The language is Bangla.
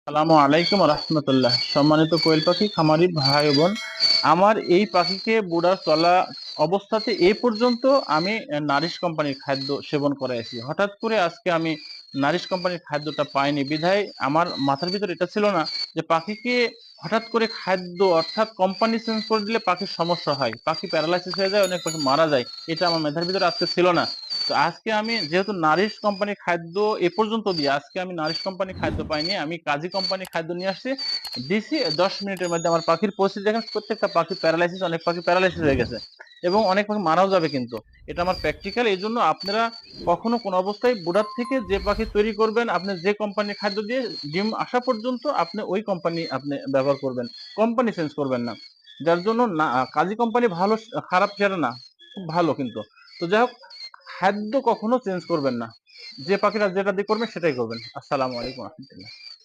আসসালামু আলাইকুম রহমতুল্লাহ। সম্মানিত কোয়েল পাখি খামারি ভাই ও বোন, আমার এই পাখিকে বুড়ার চলা অবস্থাতে এই পর্যন্ত আমি নারিশ কোম্পানির খাদ্য সেবন করাইছি। হঠাৎ করে আজকে আমি নারিশ কোম্পানির খাদ্যটা পাইনি বিধায় আমার মাথার ভিতর এটা ছিল না যে পাখিকে হঠাৎ করে খাদ্য অর্থাৎ কোম্পানি চেঞ্জ করে দিলে পাখির সমস্যা হয়, পাখি প্যারালাইসিস হয়ে যায়, অনেক পাখি মারা যায়। এটা আমার মাথার ভিতরে আজকে ছিল না। তো আজকে আমি যেহেতু নারিশ কোম্পানির খাদ্য এ পর্যন্ত দিয়ে আজকে আমি নারিশ কোম্পানির খাদ্য পাইনি, আমি কাজী কোম্পানির খাদ্য নিয়ে আসছি। দিছি 10 মিনিটের মধ্যে আমার পাখির পরিস্থিতি দেখেন, প্রত্যেকটা পাখি প্যারালাইসিস, অনেক পাখি প্যারালাইসিস হয়ে গেছে এবং অনেক পাখি মারাও যাবে। কিন্তু এটা আমার প্র্যাকটিক্যাল। এই জন্য আপনারা কখনো কোন অবস্থায় বুড়ার থেকে যে পাখি তৈরি করবেন, আপনি যে কোম্পানির খাদ্য দিয়ে ডিম আসা পর্যন্ত আপনি ওই কোম্পানি আপনি ব্যবহার করবেন, কোম্পানি চেঞ্জ করবেন না। যার জন্য না, কাজী কোম্পানি ভালো খারাপ সেটা না, খুব ভালো। কিন্তু তো যাই হোক, খাদ্য কখনো চেঞ্জ করবেন না। যে পাখিরা যেটা দিয়ে করবেন সেটাই করবেন। আসসালামু আলাইকুম রহমতুল্লাহ।